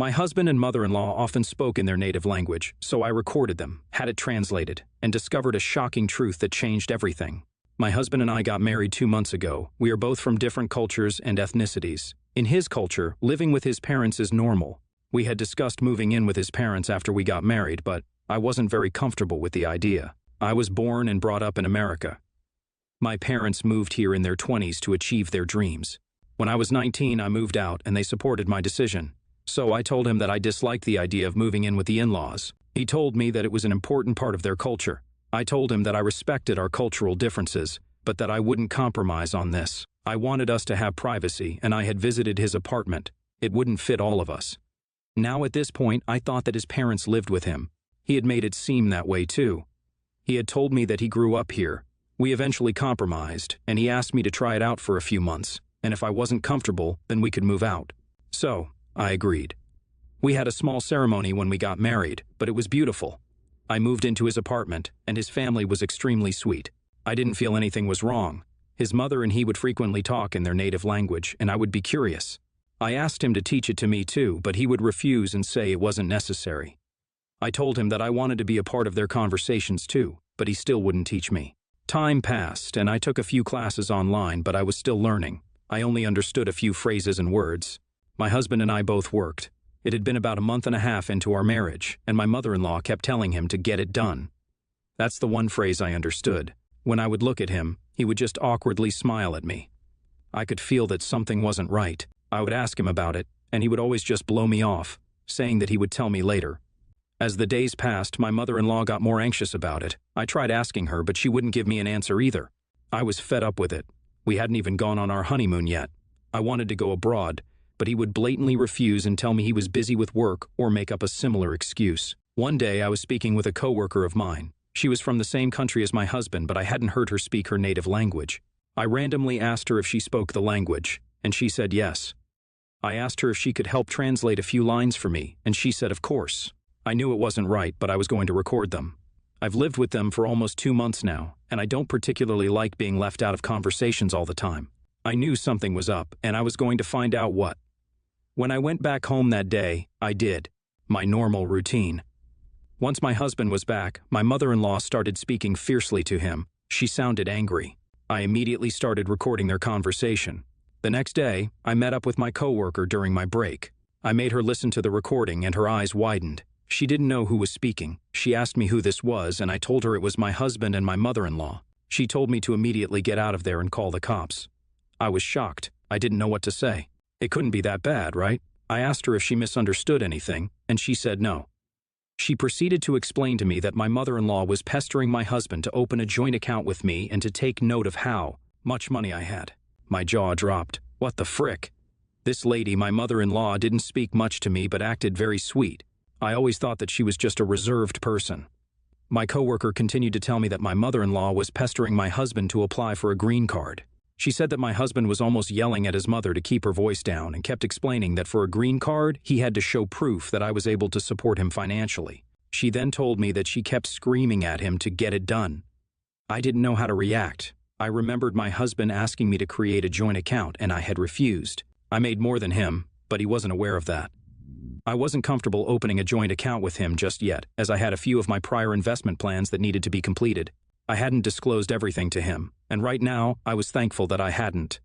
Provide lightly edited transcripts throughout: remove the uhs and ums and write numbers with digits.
My husband and mother-in-law often spoke in their native language, so I recorded them, had it translated, and discovered a shocking truth that changed everything. My husband and I got married 2 months ago. We are both from different cultures and ethnicities. In his culture, living with his parents is normal. We had discussed moving in with his parents after we got married, but I wasn't very comfortable with the idea. I was born and brought up in America. My parents moved here in their 20s to achieve their dreams. When I was 19, I moved out and they supported my decision. So I told him that I disliked the idea of moving in with the in-laws. He told me that it was an important part of their culture. I told him that I respected our cultural differences, but that I wouldn't compromise on this. I wanted us to have privacy, and I had visited his apartment. It wouldn't fit all of us. Now at this point, I thought that his parents lived with him. He had made it seem that way too. He had told me that he grew up here. We eventually compromised, and he asked me to try it out for a few months, and if I wasn't comfortable, then we could move out. So, I agreed. We had a small ceremony when we got married, but it was beautiful. I moved into his apartment, and his family was extremely sweet. I didn't feel anything was wrong. His mother and he would frequently talk in their native language, and I would be curious. I asked him to teach it to me too, but he would refuse and say it wasn't necessary. I told him that I wanted to be a part of their conversations too, but he still wouldn't teach me. Time passed, and I took a few classes online, but I was still learning. I only understood a few phrases and words. My husband and I both worked. It had been about a month and a half into our marriage, and my mother-in-law kept telling him to get it done. That's the one phrase I understood. When I would look at him, he would just awkwardly smile at me. I could feel that something wasn't right. I would ask him about it, and he would always just blow me off, saying that he would tell me later. As the days passed, my mother-in-law got more anxious about it. I tried asking her, but she wouldn't give me an answer either. I was fed up with it. We hadn't even gone on our honeymoon yet. I wanted to go abroad, but he would blatantly refuse and tell me he was busy with work or make up a similar excuse. One day, I was speaking with a coworker of mine. She was from the same country as my husband, but I hadn't heard her speak her native language. I randomly asked her if she spoke the language, and she said yes. I asked her if she could help translate a few lines for me, and she said of course. I knew it wasn't right, but I was going to record them. I've lived with them for almost 2 months now, and I don't particularly like being left out of conversations all the time. I knew something was up, and I was going to find out what. When I went back home that day, I did. My normal routine. Once my husband was back, my mother-in-law started speaking fiercely to him. She sounded angry. I immediately started recording their conversation. The next day, I met up with my coworker during my break. I made her listen to the recording and her eyes widened. She didn't know who was speaking. She asked me who this was, and I told her it was my husband and my mother-in-law. She told me to immediately get out of there and call the cops. I was shocked. I didn't know what to say. It couldn't be that bad, right? I asked her if she misunderstood anything, and she said no. She proceeded to explain to me that my mother-in-law was pestering my husband to open a joint account with me and to take note of how much money I had. My jaw dropped. What the frick? This lady, my mother-in-law, didn't speak much to me but acted very sweet. I always thought that she was just a reserved person. My coworker continued to tell me that my mother-in-law was pestering my husband to apply for a green card. She said that my husband was almost yelling at his mother to keep her voice down and kept explaining that for a green card, he had to show proof that I was able to support him financially. She then told me that she kept screaming at him to get it done. I didn't know how to react. I remembered my husband asking me to create a joint account, and I had refused. I made more than him, but he wasn't aware of that. I wasn't comfortable opening a joint account with him just yet, as I had a few of my prior investment plans that needed to be completed. I hadn't disclosed everything to him, and right now, I was thankful that I hadn't.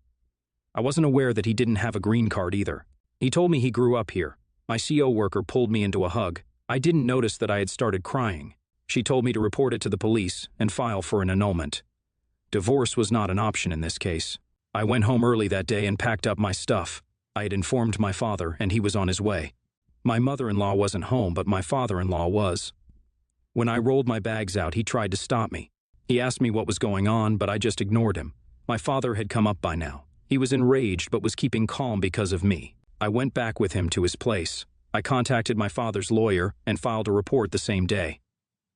I wasn't aware that he didn't have a green card either. He told me he grew up here. My CO worker pulled me into a hug. I didn't notice that I had started crying. She told me to report it to the police and file for an annulment. Divorce was not an option in this case. I went home early that day and packed up my stuff. I had informed my father, and he was on his way. My mother-in-law wasn't home, but my father-in-law was. When I rolled my bags out, he tried to stop me. He asked me what was going on, but I just ignored him. My father had come up by now. He was enraged, but was keeping calm because of me. I went back with him to his place. I contacted my father's lawyer and filed a report the same day.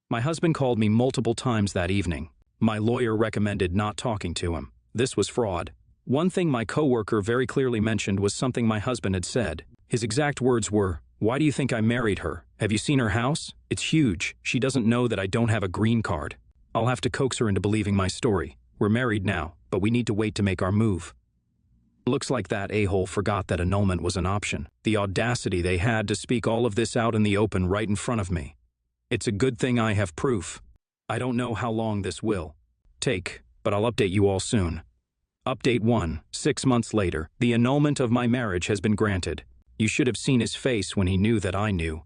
My husband called me multiple times that evening. My lawyer recommended not talking to him. This was fraud. One thing my coworker very clearly mentioned was something my husband had said. His exact words were, "Why do you think I married her? Have you seen her house? It's huge. She doesn't know that I don't have a green card. I'll have to coax her into believing my story. We're married now, but we need to wait to make our move." Looks like that a-hole forgot that annulment was an option. The audacity they had to speak all of this out in the open right in front of me. It's a good thing I have proof. I don't know how long this will take, but I'll update you all soon. Update 1. 6 months later, the annulment of my marriage has been granted. You should have seen his face when he knew that I knew.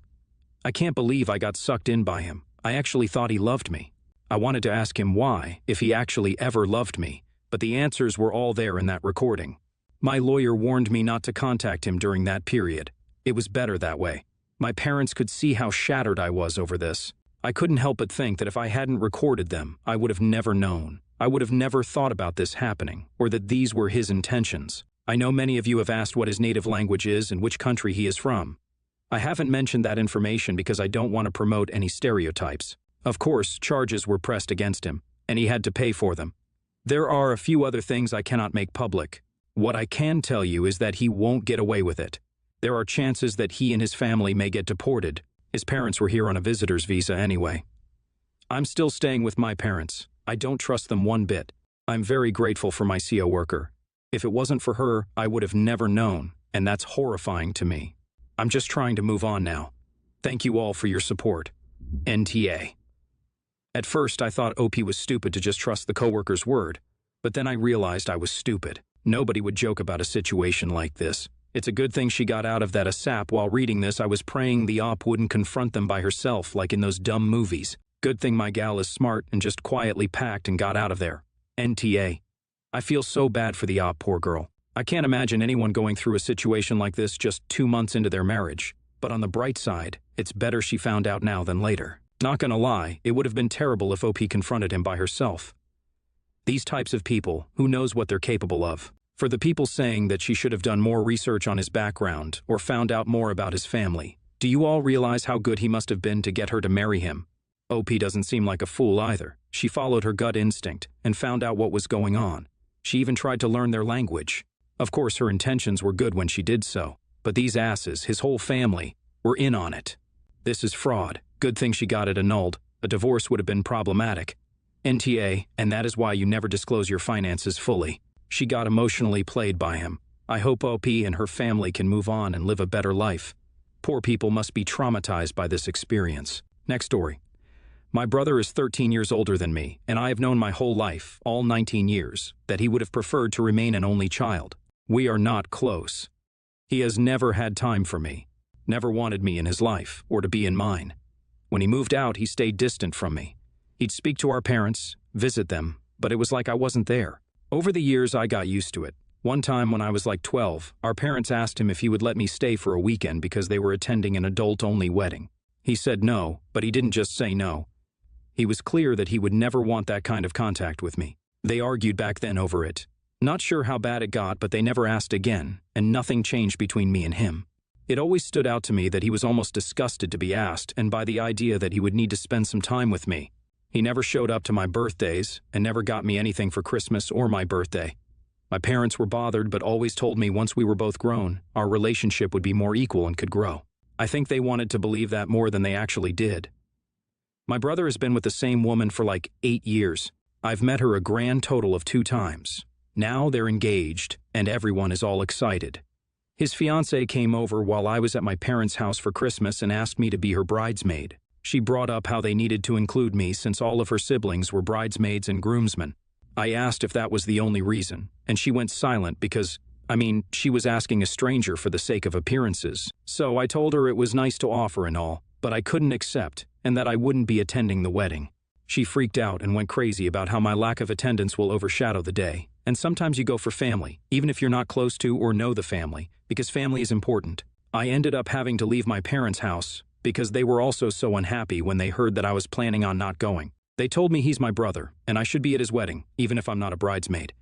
I can't believe I got sucked in by him. I actually thought he loved me. I wanted to ask him why, if he actually ever loved me, but the answers were all there in that recording. My lawyer warned me not to contact him during that period. It was better that way. My parents could see how shattered I was over this. I couldn't help but think that if I hadn't recorded them, I would have never known. I would have never thought about this happening, or that these were his intentions. I know many of you have asked what his native language is and which country he is from. I haven't mentioned that information because I don't want to promote any stereotypes. Of course, charges were pressed against him, and he had to pay for them. There are a few other things I cannot make public. What I can tell you is that he won't get away with it. There are chances that he and his family may get deported. His parents were here on a visitor's visa anyway. I'm still staying with my parents. I don't trust them one bit. I'm very grateful for my CO worker. If it wasn't for her, I would have never known, and that's horrifying to me. I'm just trying to move on now. Thank you all for your support. NTA. At first, I thought OP was stupid to just trust the coworker's word, but then I realized I was stupid. Nobody would joke about a situation like this. It's a good thing she got out of that ASAP. While reading this, I was praying the op wouldn't confront them by herself like in those dumb movies. Good thing my gal is smart and just quietly packed and got out of there. NTA. I feel so bad for the op, poor girl. I can't imagine anyone going through a situation like this just 2 months into their marriage. But on the bright side, it's better she found out now than later. Not gonna lie, it would have been terrible if OP confronted him by herself. These types of people, who knows what they're capable of? For the people saying that she should have done more research on his background or found out more about his family, do you all realize how good he must have been to get her to marry him? OP doesn't seem like a fool either. She followed her gut instinct and found out what was going on. She even tried to learn their language. Of course, her intentions were good when she did so, but these asses, his whole family, were in on it. This is fraud. Good thing she got it annulled. A divorce would have been problematic. NTA, and that is why you never disclose your finances fully. She got emotionally played by him. I hope OP and her family can move on and live a better life. Poor people must be traumatized by this experience. Next story. My brother is 13 years older than me, and I have known my whole life, all 19 years, that he would have preferred to remain an only child. We are not close. He has never had time for me, never wanted me in his life, or to be in mine. When he moved out, he stayed distant from me. He'd speak to our parents, visit them, but it was like I wasn't there. Over the years, I got used to it. One time when I was like 12, our parents asked him if he would let me stay for a weekend because they were attending an adult-only wedding. He said no, but he didn't just say no. He was clear that he would never want that kind of contact with me. They argued back then over it. Not sure how bad it got, but they never asked again, and nothing changed between me and him. It always stood out to me that he was almost disgusted to be asked and by the idea that he would need to spend some time with me. He never showed up to my birthdays and never got me anything for Christmas or my birthday. My parents were bothered but always told me once we were both grown, our relationship would be more equal and could grow. I think they wanted to believe that more than they actually did. My brother has been with the same woman for like 8 years. I've met her a grand total of 2 times. Now they're engaged, and everyone is all excited. His fiancée came over while I was at my parents' house for Christmas and asked me to be her bridesmaid. She brought up how they needed to include me since all of her siblings were bridesmaids and groomsmen. I asked if that was the only reason, and she went silent because, she was asking a stranger for the sake of appearances. So I told her it was nice to offer and all, but I couldn't accept, and that I wouldn't be attending the wedding. She freaked out and went crazy about how my lack of attendance will overshadow the day. And sometimes you go for family, even if you're not close to or know the family, because family is important. I ended up having to leave my parents' house because they were also so unhappy when they heard that I was planning on not going. They told me he's my brother, and I should be at his wedding, even if I'm not a bridesmaid.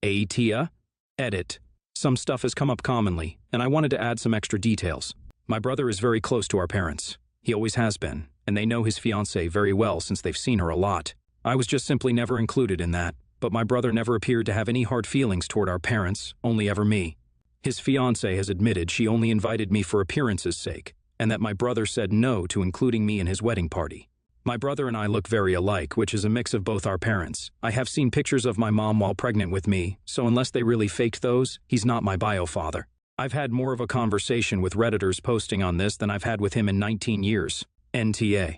Tia? Edit. Some stuff has come up commonly, and I wanted to add some extra details. My brother is very close to our parents. He always has been, and they know his fiancée very well since they've seen her a lot. I was just simply never included in that, but my brother never appeared to have any hard feelings toward our parents, only ever me. His fiancée has admitted she only invited me for appearances' sake, and that my brother said no to including me in his wedding party. My brother and I look very alike, which is a mix of both our parents. I have seen pictures of my mom while pregnant with me, so unless they really faked those, he's not my bio father. I've had more of a conversation with Redditors posting on this than I've had with him in 19 years. NTA.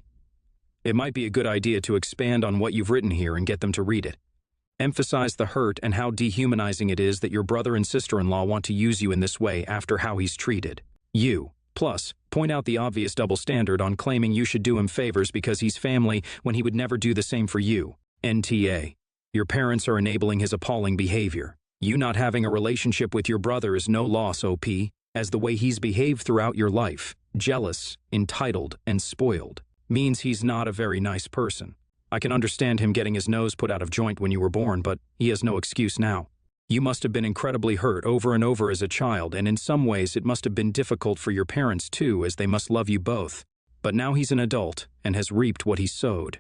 It might be a good idea to expand on what you've written here and get them to read it. Emphasize the hurt and how dehumanizing it is that your brother and sister-in-law want to use you in this way after how he's treated you. Plus, point out the obvious double standard on claiming you should do him favors because he's family when he would never do the same for you. NTA. Your parents are enabling his appalling behavior. You not having a relationship with your brother is no loss, OP, as the way he's behaved throughout your life, jealous, entitled, and spoiled, means he's not a very nice person. I can understand him getting his nose put out of joint when you were born, but he has no excuse now. You must have been incredibly hurt over and over as a child, and in some ways it must have been difficult for your parents too, as they must love you both. But now he's an adult and has reaped what he sowed.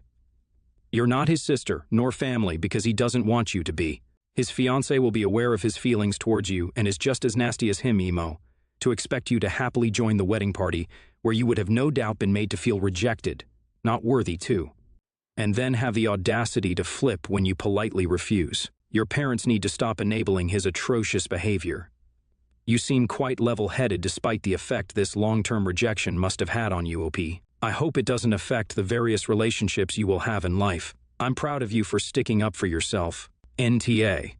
You're not his sister, nor family, because he doesn't want you to be. His fiancé will be aware of his feelings towards you and is just as nasty as him, Emo. To expect you to happily join the wedding party, where you would have no doubt been made to feel rejected, not worthy too. And then have the audacity to flip when you politely refuse. Your parents need to stop enabling his atrocious behavior. You seem quite level-headed despite the effect this long-term rejection must have had on you, OP. I hope it doesn't affect the various relationships you will have in life. I'm proud of you for sticking up for yourself. NTA.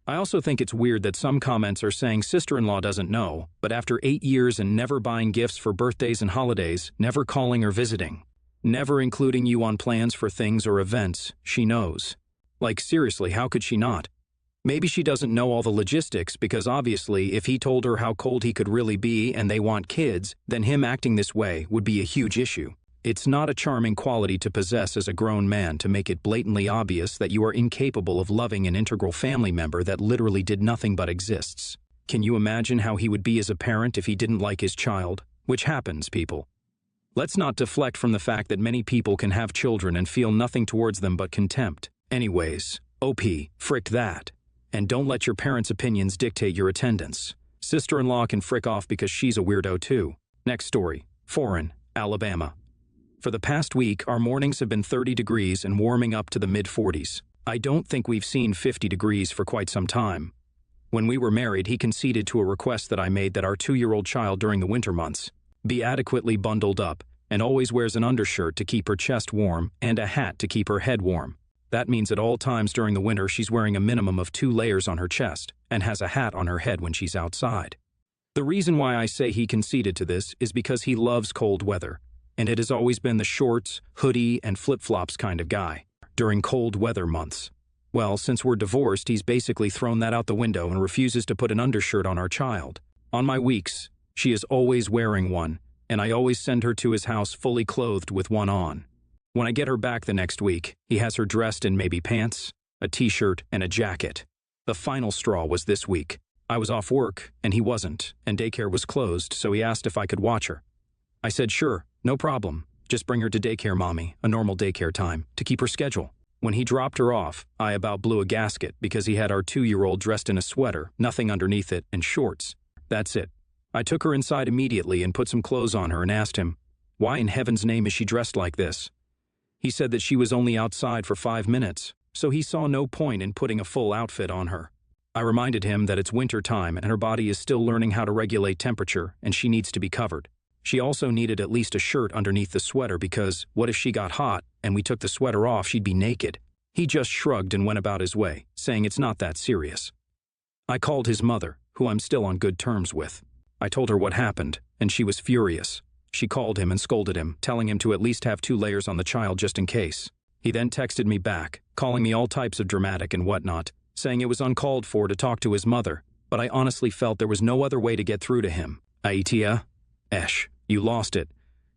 I also think it's weird that some comments are saying sister-in-law doesn't know, but after 8 years and never buying gifts for birthdays and holidays, never calling or visiting, never including you on plans for things or events, she knows. Like, seriously, how could she not? Maybe she doesn't know all the logistics because obviously if he told her how cold he could really be and they want kids, then him acting this way would be a huge issue. It's not a charming quality to possess as a grown man to make it blatantly obvious that you are incapable of loving an integral family member that literally did nothing but exists. Can you imagine how he would be as a parent if he didn't like his child? Which happens, people. Let's not deflect from the fact that many people can have children and feel nothing towards them but contempt. Anyways, OP, frick that. And don't let your parents' opinions dictate your attendance. Sister-in-law can frick off because she's a weirdo too. Next story. Foreign, Alabama. For the past week, our mornings have been 30 degrees and warming up to the mid-40s. I don't think we've seen 50 degrees for quite some time. When we were married, he conceded to a request that I made that our 2-year-old child during the winter months be adequately bundled up and always wears an undershirt to keep her chest warm and a hat to keep her head warm. That means at all times during the winter she's wearing a minimum of 2 layers on her chest and has a hat on her head when she's outside. The reason why I say he conceded to this is because he loves cold weather, and it has always been the shorts, hoodie, and flip-flops kind of guy during cold weather months. Well, since we're divorced, he's basically thrown that out the window and refuses to put an undershirt on our child. On my weeks, she is always wearing one, and I always send her to his house fully clothed with one on. When I get her back the next week, he has her dressed in maybe pants, a t-shirt, and a jacket. The final straw was this week. I was off work, and he wasn't, and daycare was closed, so he asked if I could watch her. I said sure, no problem. Just bring her to daycare, mommy, a normal daycare time, to keep her schedule. When he dropped her off, I about blew a gasket because he had our 2-year-old dressed in a sweater, nothing underneath it, and shorts. That's it. I took her inside immediately and put some clothes on her and asked him, why in heaven's name is she dressed like this? He said that she was only outside for 5 minutes, so he saw no point in putting a full outfit on her. I reminded him that it's winter time and her body is still learning how to regulate temperature and she needs to be covered. She also needed at least a shirt underneath the sweater because what if she got hot and we took the sweater off, she'd be naked. He just shrugged and went about his way, saying it's not that serious. I called his mother, who I'm still on good terms with. I told her what happened, and she was furious. She called him and scolded him, telling him to at least have 2 layers on the child just in case. He then texted me back, calling me all types of dramatic and whatnot, saying it was uncalled for to talk to his mother, but I honestly felt there was no other way to get through to him. Aitia? Esh, you lost it.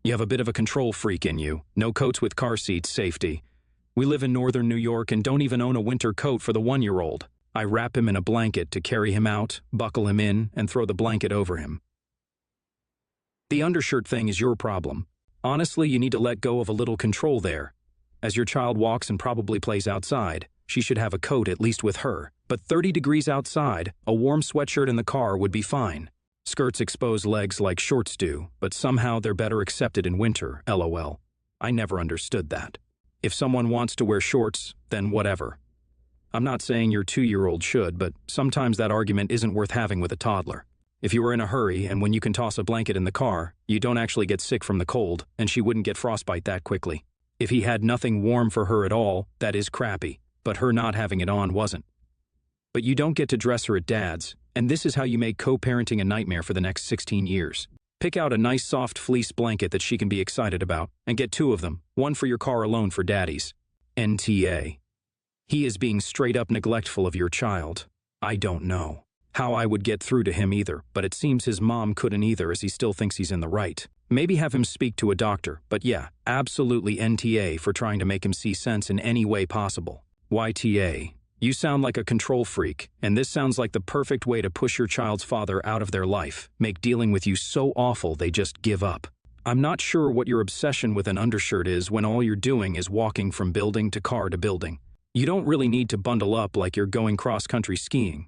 You have a bit of a control freak in you. No coats with car seats, safety. We live in northern New York and don't even own a winter coat for the 1-year-old. I wrap him in a blanket to carry him out, buckle him in, and throw the blanket over him. The undershirt thing is your problem. Honestly, you need to let go of a little control there. As your child walks and probably plays outside, she should have a coat at least with her. But 30 degrees outside, a warm sweatshirt in the car would be fine. Skirts expose legs like shorts do, but somehow they're better accepted in winter, LOL. I never understood that. If someone wants to wear shorts, then whatever. I'm not saying your 2-year-old should, but sometimes that argument isn't worth having with a toddler. If you were in a hurry and when you can toss a blanket in the car, you don't actually get sick from the cold, and she wouldn't get frostbite that quickly. If he had nothing warm for her at all, that is crappy, but her not having it on wasn't. But you don't get to dress her at Dad's, and this is how you make co-parenting a nightmare for the next 16 years. Pick out a nice soft fleece blanket that she can be excited about, and get 2 of them, one for your car alone for Daddy's. NTA. He is being straight up neglectful of your child. I don't know how I would get through to him either, but it seems his mom couldn't either as he still thinks he's in the right. Maybe have him speak to a doctor, but yeah, absolutely NTA for trying to make him see sense in any way possible. YTA. You sound like a control freak, and this sounds like the perfect way to push your child's father out of their life, make dealing with you so awful they just give up. I'm not sure what your obsession with an undershirt is when all you're doing is walking from building to car to building. You don't really need to bundle up like you're going cross-country skiing,